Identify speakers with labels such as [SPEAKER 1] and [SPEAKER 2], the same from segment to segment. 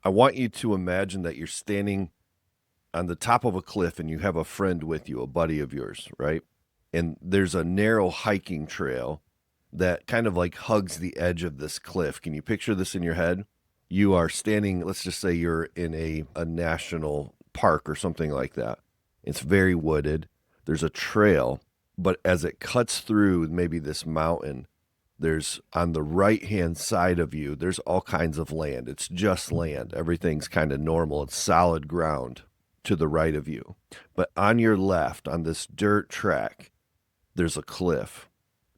[SPEAKER 1] I want you to imagine that you're standing on the top of a cliff and you have a friend with you, a buddy of yours, right? And there's a narrow hiking trail that kind of like hugs the edge of this cliff. Can you picture this in your head? You are standing, let's just say you're in a national park or something like that. It's very wooded. There's a trail, but as it cuts through maybe this mountain, there's on the right hand side of you, there's all kinds of land. It's just land. Everything's kind of normal. It's solid ground to the right of you. But on your left, on this dirt track, there's a cliff.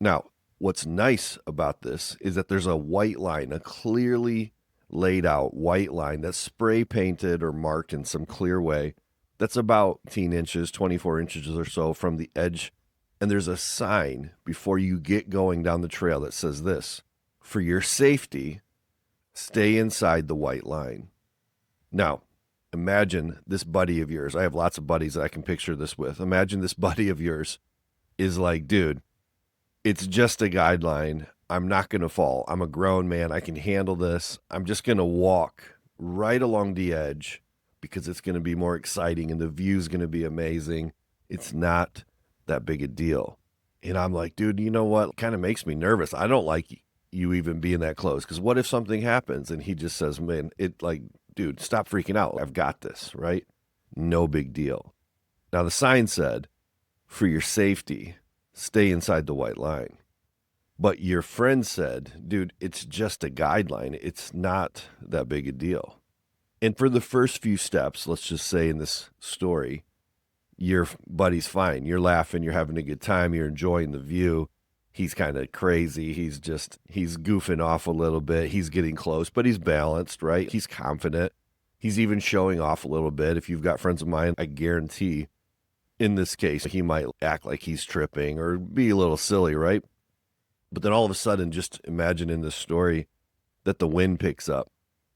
[SPEAKER 1] Now, what's nice about this is that there's a white line, a clearly laid out white line that's spray painted or marked in some clear way. That's about 18 inches, 24 inches or so from the edge. And there's a sign before you get going down the trail that says this: for your safety, stay inside the white line. Now, imagine this buddy of yours. I have lots of buddies that I can picture this with. Imagine this buddy of yours is like, dude, it's just a guideline. I'm not going to fall. I'm a grown man. I can handle this. I'm just going to walk right along the edge because it's going to be more exciting and the view's going to be amazing. It's not that big a deal. And I'm like, dude, you know what? It kind of makes me nervous. I don't like you even being that close because what if something happens? And he just says, man, dude, stop freaking out. I've got this, right? No big deal. Now, the sign said, for your safety, stay inside the white line. But your friend said, dude, it's just a guideline. It's not that big a deal. And for the first few steps, let's just say in this story, your buddy's fine. You're laughing. You're having a good time. You're enjoying the view. He's kind of crazy. He's goofing off a little bit. He's getting close, but he's balanced, right? He's confident. He's even showing off a little bit. If you've got friends of mine, I guarantee in this case, he might act like he's tripping or be a little silly, right? But then all of a sudden, just imagine in this story that the wind picks up,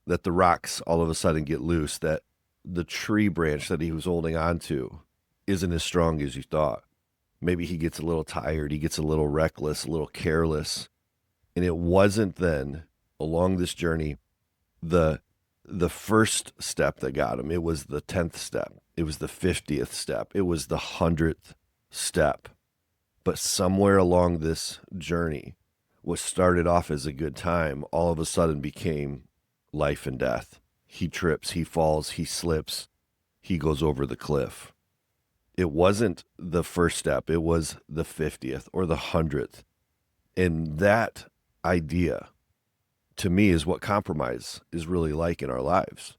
[SPEAKER 1] that the rocks all of a sudden get loose, that the tree branch that he was holding on to isn't as strong as you thought. Maybe he gets a little tired, he gets a little reckless, a little careless. And it wasn't then along this journey the first step that got him. It was the 10th step. It was the 50th step. It was the 100th step. But somewhere along this journey, what started off as a good time, all of a sudden became life and death. He trips, he falls, he slips, he goes over the cliff. It wasn't the first step. It was the 50th or the 100th. And that idea, to me, is what compromise is really like in our lives.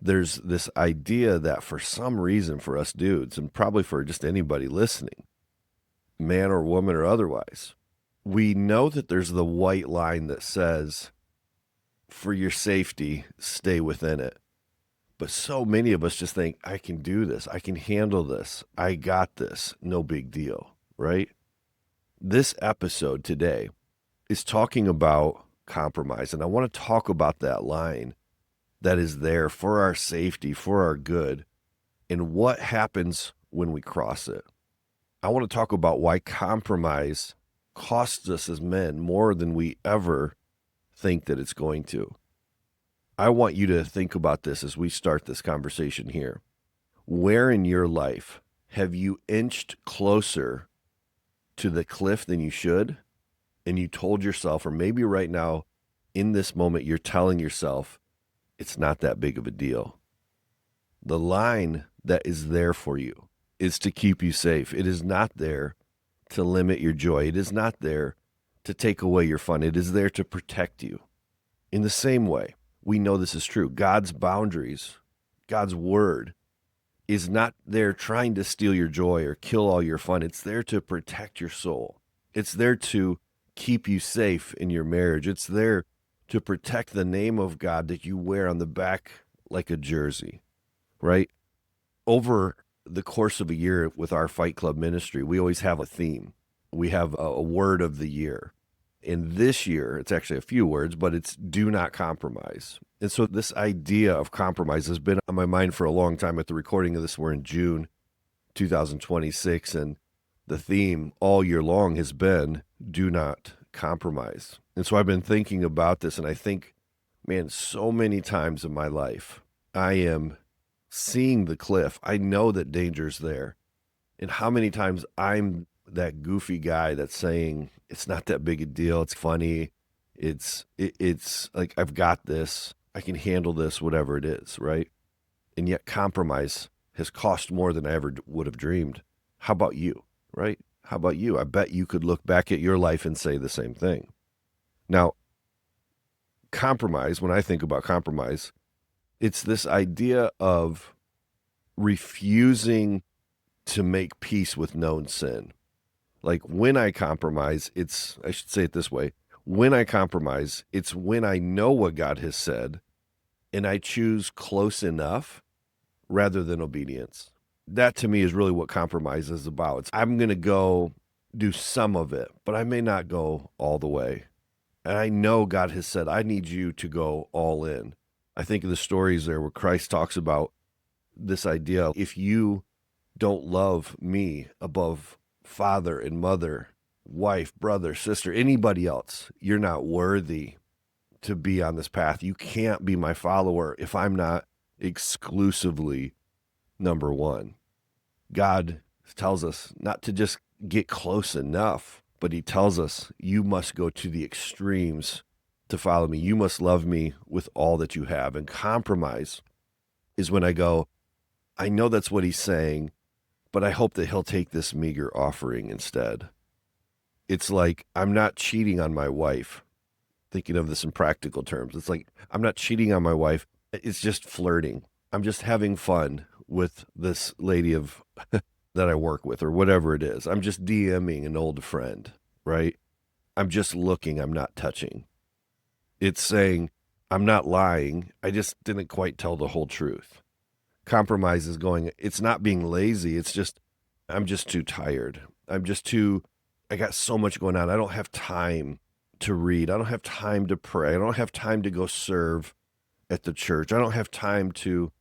[SPEAKER 1] There's this idea that for some reason for us dudes, and probably for just anybody listening, man or woman or otherwise, we know that there's the white line that says, for your safety, stay within it. But so many of us just think, I can do this. I can handle this. I got this. No big deal, right? This episode today is talking about compromise. And I want to talk about that line that is there for our safety, for our good, and what happens when we cross it. I want to talk about why compromise costs us as men more than we ever think that it's going to. I want you to think about this as we start this conversation here. Where in your life have you inched closer to the cliff than you should? And you told yourself, or maybe right now in this moment, you're telling yourself, it's not that big of a deal. The line that is there for you is to keep you safe. It is not there to limit your joy. It is not there to take away your fun. It is there to protect you. In the same way, we know this is true. God's boundaries, God's word is not there trying to steal your joy or kill all your fun. It's there to protect your soul. It's there to keep you safe in your marriage. It's there to protect the name of God that you wear on the back like a jersey, right? Over the course of a year with our Fight Club ministry, we always have a theme. We have a word of the year. And this year, it's actually a few words, but it's do not compromise. And so this idea of compromise has been on my mind for a long time. At the recording of this, we're in June 2026, and the theme all year long has been do not compromise. And so I've been thinking about this, and I think Man, so many times in my life, I am seeing the cliff. I know that danger's there. And how many times I'm that goofy guy that's saying, it's not that big a deal. It's funny. It's like, I've got this. I can handle this, whatever it is, right? And yet compromise has cost more than I ever would have dreamed. How about you, right? How about you? I bet you could look back at your life and say the same thing. Now, compromise, when I think about compromise, it's this idea of refusing to make peace with known sin. Like when I compromise, I should say it this way. When I compromise, it's when I know what God has said and I choose close enough rather than obedience. That to me is really what compromise is about. I'm going to go do some of it, but I may not go all the way. And I know God has said, I need you to go all in. I think of the stories there where Christ talks about this idea. If you don't love me above father and mother, wife, brother, sister, anybody else, you're not worthy to be on this path. You can't be my follower if I'm not exclusively number one. God tells us not to just get close enough, but he tells us you must go to the extremes to follow me. You must love me with all that you have. And compromise is when I go, I know that's what he's saying, but I hope that he'll take this meager offering instead. It's like I'm not cheating on my wife, thinking of this in practical terms. It's like I'm not cheating on my wife. It's just flirting. I'm just having fun with this lady of that I work with or whatever it is. I'm just DMing an old friend, right? I'm just looking, I'm not touching. It's saying I'm not lying. I just didn't quite tell the whole truth. Compromise is going, it's not being lazy. It's just, I'm just too tired. I got so much going on. I don't have time to read. I don't have time to pray. I don't have time to go serve at the church. I don't have time to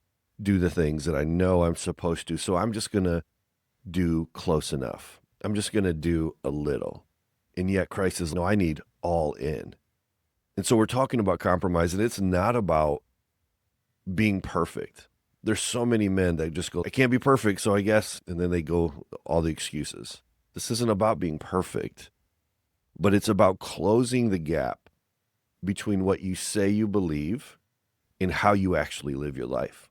[SPEAKER 1] do the things that I know I'm supposed to. So I'm just going to do close enough. I'm just going to do a little. And yet Christ says, no, I need all in. And so we're talking about compromise, and it's not about being perfect. There's so many men that just go, I can't be perfect, so I guess, and then they go all the excuses. This isn't about being perfect, but it's about closing the gap between what you say you believe and how you actually live your life.